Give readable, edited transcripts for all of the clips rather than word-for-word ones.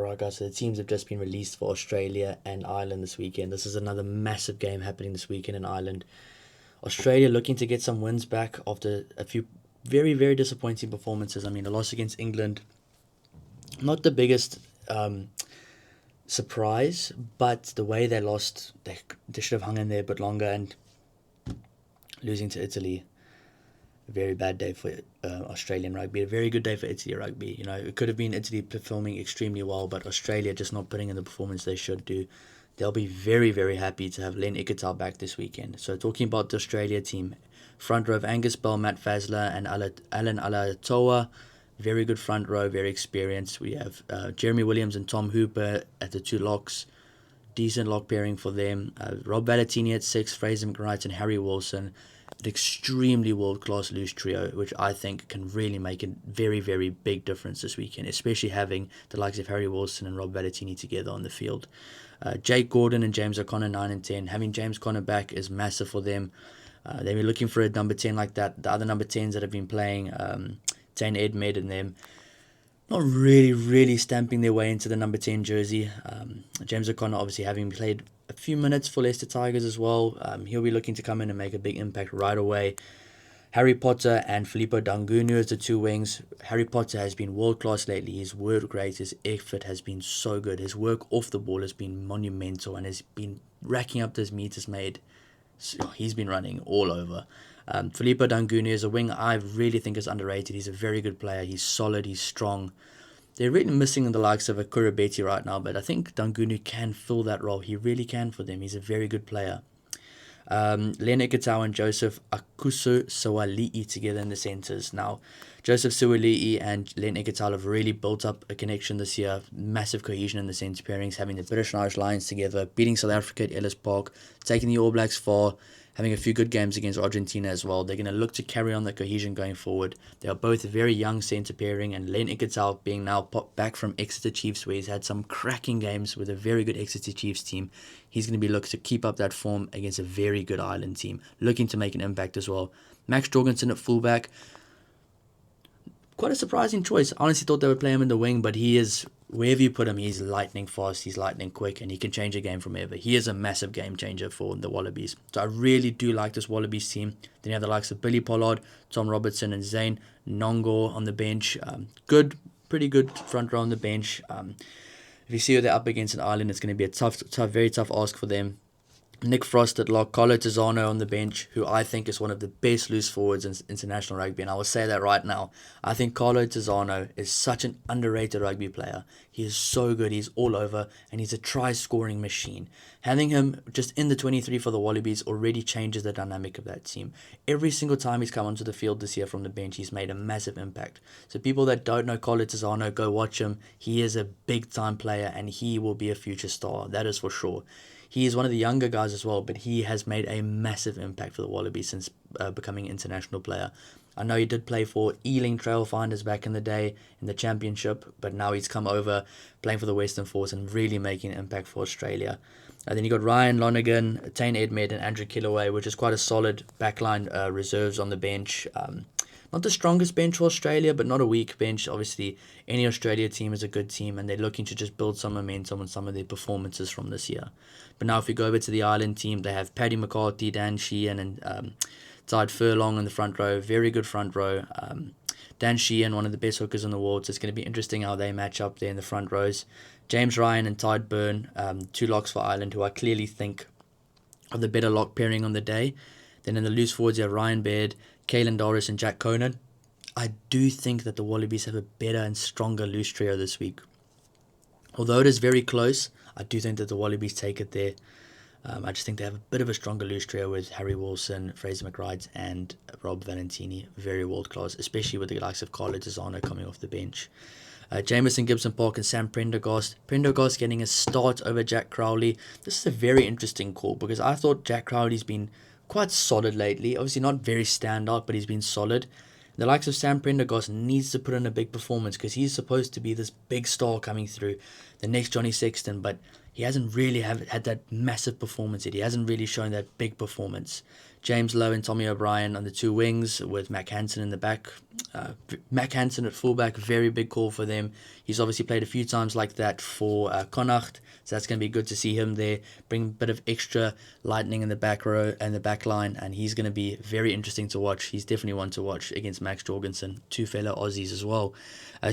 Alright guys, so the teams have just been released for Australia and Ireland this weekend. This is another massive game happening this weekend in Ireland. Australia looking to get some wins back after a few very, very disappointing performances. I mean, the loss against England, not the biggest surprise, but the way they lost, they should have hung in there a bit longer, and losing to Italy, a very bad day for Australian rugby. A very good day for Italy rugby. You know, it could have been Italy performing extremely well, but Australia just not putting in the performance they should do. They'll be very, very happy to have Len Ikitau back this weekend. So talking about the Australia team, front row of Angus Bell, Matt Fazler, and Alan Alatoa. Very good front row, very experienced. We have Jeremy Williams and Tom Hooper at the two locks. Decent lock pairing for them. Rob Valentini at 6, Fraser McWright and Harry Wilson. An extremely world-class loose trio, which I think can really make a very, very big difference this weekend, especially having the likes of Harry Wilson and Rob Valentini together on the field. Jake Gordon and James O'Connor, 9 and 10. Having James Conner back is massive for them. They've been looking for a number 10 like that. The other number 10s that have been playing, Tane Edmed and them, not really stamping their way into the number 10 jersey. James O'Connor obviously having played a few minutes for Leicester Tigers as well. He'll be looking to come in and make a big impact right away. Harry Potter and Filippo Dangunu as the two wings. Harry Potter has been world-class lately. His work rate, his effort has been so good. His work off the ball has been monumental and has been racking up those meters made. So he's been running all over. Filippo Dangunu is a wing I really think is underrated. He's a very good player. He's solid. He's strong. They're really missing the likes of a Kurabeti right now, but I think Dangunu can fill that role. He really can for them. He's a very good player. Len Ikitau and Joseph Akuso Sawali'i together in the centres. Now, Joseph Sawali'i and Len Ikitau have really built up a connection this year. Massive cohesion in the centre pairings, having the British and Irish Lions together, beating South Africa at Ellis Park, taking the All Blacks far, having a few good games against Argentina as well. They're going to look to carry on the cohesion going forward. They are both a very young centre pairing, and Len Ikitau being now popped back from Exeter Chiefs, where he's had some cracking games with a very good Exeter Chiefs team. He's going to be looking to keep up that form against a very good Ireland team, looking to make an impact as well. Max Jorgensen at fullback, quite a surprising choice. I honestly thought they would play him in the wing, but he is, wherever you put him, he's lightning fast, he's lightning quick, and he can change a game from ever. He is a massive game changer for the Wallabies. So I really do like this Wallabies team. Then you have the likes of Billy Pollard, Tom Robertson, and Zane Nongo on the bench. Pretty good front row on the bench. If you see who they're up against in Ireland, it's going to be a very tough ask for them. Nick Frost at lock, Carlo Tizzano on the bench, who I think is one of the best loose forwards in international rugby, and I will say that right now. I think Carlo Tizzano is such an underrated rugby player. He is so good, he's all over, and he's a try-scoring machine. Having him just in the 23 for the Wallabies already changes the dynamic of that team. Every single time he's come onto the field this year from the bench, he's made a massive impact. So people that don't know Carlo Tizzano, go watch him. He is a big-time player, and he will be a future star, that is for sure. He is one of the younger guys as well, but he has made a massive impact for the Wallabies since becoming an international player. I know he did play for Ealing Trailfinders back in the day in the championship, but now he's come over playing for the Western Force and really making an impact for Australia. Then you got Ryan Lonergan, Tane Edmed, and Andrew Killaway, which is quite a solid backline reserves on the bench. Not the strongest bench for Australia, but not a weak bench. Obviously, any Australia team is a good team, and they're looking to just build some momentum on some of their performances from this year. But now if we go over to the Ireland team, they have Paddy McCarthy, Dan Sheehan, and Tide Furlong in the front row. Very good front row. Dan Sheehan, one of the best hookers in the world, so it's going to be interesting how they match up there in the front rows. James Ryan and Tide Byrne, two locks for Ireland, who I clearly think are the better lock pairing on the day. Then in the loose forwards, you have Ryan Baird, Caelan Doris, and Jack Conan. I do think that the Wallabies have a better and stronger loose trio this week. Although it is very close, I do think that the Wallabies take it there. I just think they have a bit of a stronger loose trio with Harry Wilson, Fraser McWright, and Rob Valentini. Very world-class, especially with the likes of Carlo Tizzano coming off the bench. Jameson Gibson Park and Sam Prendergast. Prendergast getting a start over Jack Crowley. This is a very interesting call because I thought Jack Crowley's been quite solid lately. Obviously not very standout, but he's been solid. The likes of Sam Prendergast needs to put in a big performance because he's supposed to be this big star coming through, the next Johnny Sexton, but he hasn't really had that massive performance yet. He hasn't really shown that big performance. James Lowe and Tommy O'Brien on the two wings with Mac Hansen in the back. Mac Hansen at fullback, very big call for them. He's obviously played a few times like that for Connacht, so that's going to be good to see him there. Bring a bit of extra lightning in the back row and the back line, and he's going to be very interesting to watch. He's definitely one to watch against Max Jorgensen, two fellow Aussies as well.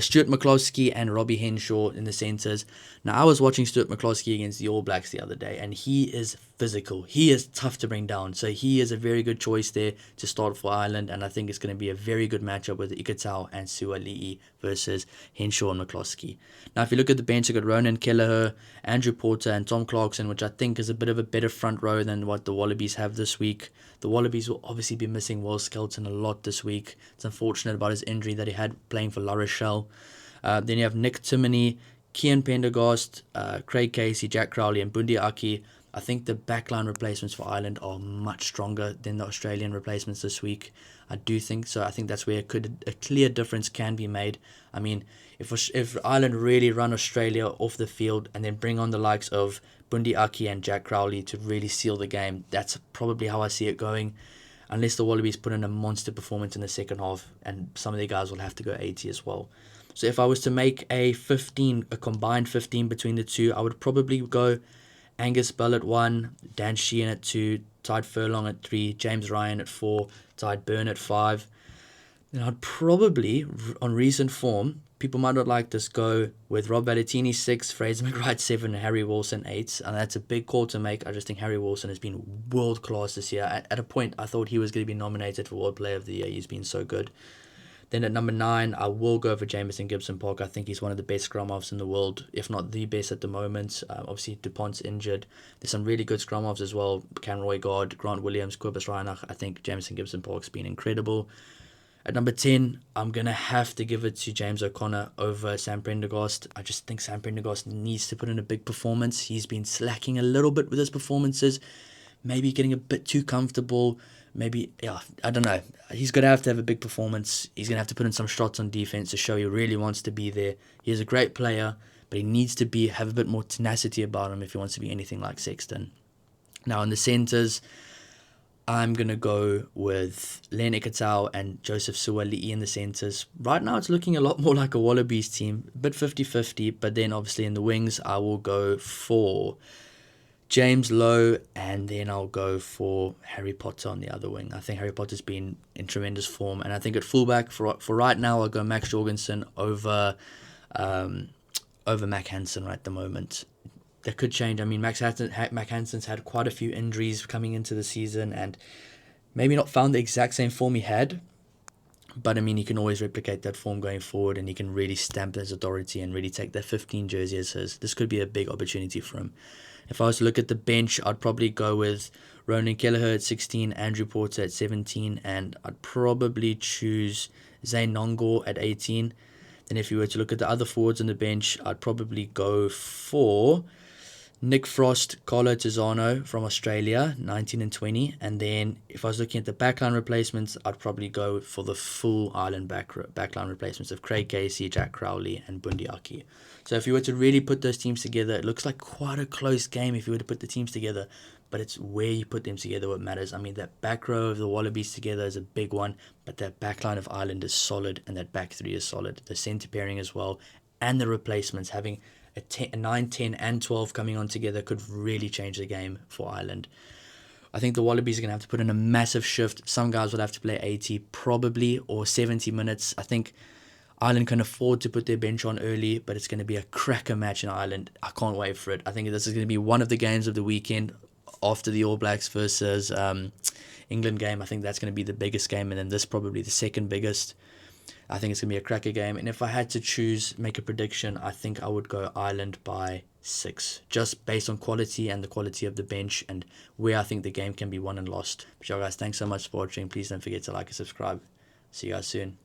Stuart McCloskey and Robbie Henshaw in the centres. Now, I was watching Stuart McCloskey against the All Blacks the other day, and he is physical. He is tough to bring down, so he is a very good choice there to start for Ireland, and I think it's going to be a very good matchup with Ikitau and Suali'i versus Henshaw and McCloskey. Now, if you look at the bench, you've got Ronan Kelleher, Andrew Porter, and Tom Clarkson, which I think is a bit of a better front row than what the Wallabies have this week. The Wallabies will obviously be missing Will Skelton a lot this week. It's unfortunate about his injury that he had playing for La Rochelle. Then you have Nick Timoney, Kian Pendergast, Craig Casey, Jack Crowley, and Bundi Aki. I think the backline replacements for Ireland are much stronger than the Australian replacements this week. I do think so. I think that's where a clear difference can be made. I mean, if Ireland really run Australia off the field and then bring on the likes of Bundi Aki and Jack Crowley to really seal the game, that's probably how I see it going. Unless the Wallabies put in a monster performance in the second half, and some of the guys will have to go 80 as well. So if I was to make a combined 15 between the two, I would probably go Angus Bell at 1, Dan Sheehan at 2, Tide Furlong at 3, James Ryan at 4, Tide Byrne at 5. Then I'd probably, on recent form, people might not like this, go with Rob Valentini 6, Fraser McWright 7, and Harry Wilson 8. And that's a big call to make. I just think Harry Wilson has been world class this year. At a point, I thought he was going to be nominated for World Player of the Year. He's been so good. Then at number 9, I will go for Jamison Gibson-Park. I think he's one of the best scrum-halves in the world, if not the best at the moment. Obviously, DuPont's injured. There's some really good scrum-halves as well. Cam Roy-Gard, Grant Williams, Cobus Reinach. I think Jamison Gibson-Park's been incredible. At number 10, I'm going to have to give it to James O'Connor over Sam Prendergast. I just think Sam Prendergast needs to put in a big performance. He's been slacking a little bit with his performances. Maybe getting a bit too comfortable. Maybe, I don't know. He's going to have a big performance. He's going to have to put in some shots on defense to show he really wants to be there. He is a great player, but he needs to have a bit more tenacity about him if he wants to be anything like Sexton. Now, in the centres, I'm going to go with Len Ikitau and Joseph Suali'i in the centres. Right now, it's looking a lot more like a Wallabies team, a bit 50-50, but then obviously in the wings, I will go for James Lowe, and then I'll go for Harry Potter on the other wing. I think Harry Potter's been in tremendous form, and I think at fullback, for right now, I'll go Max Jorgensen over Mac Hansen right at the moment. That could change. I mean, Mac Hansen's had quite a few injuries coming into the season, and maybe not found the exact same form he had, but I mean, he can always replicate that form going forward, and he can really stamp his authority and really take that 15 jersey as his. This could be a big opportunity for him. If I was to look at the bench, I'd probably go with Ronan Kelleher at 16, Andrew Porter at 17, and I'd probably choose Zane Nongor at 18. Then if you were to look at the other forwards on the bench, I'd probably go for Nick Frost, Carlo Tizzano from Australia, 19 and 20. And then if I was looking at the backline replacements, I'd probably go for the full Ireland backline replacements of Craig Casey, Jack Crowley, and Bundi Aki. So if you were to really put those teams together, it looks like quite a close game if you were to put the teams together. But it's where you put them together what matters. I mean, that back row of the Wallabies together is a big one, but that backline of Ireland is solid, and that back three is solid. The centre pairing as well, and the replacements, having a 9, 10, and 12 coming on together could really change the game for Ireland. I think the Wallabies are going to have to put in a massive shift. Some guys will have to play 80 probably, or 70 minutes. I think Ireland can afford to put their bench on early, but it's going to be a cracker match in Ireland. I can't wait for it. I think this is going to be one of the games of the weekend after the All Blacks versus England game. I think that's going to be the biggest game, and then this probably the second biggest. I think it's going to be a cracker game. And if I had to make a prediction, I think I would go Ireland by 6, just based on quality and the quality of the bench and where I think the game can be won and lost. But guys, thanks so much for watching. Please don't forget to like and subscribe. See you guys soon.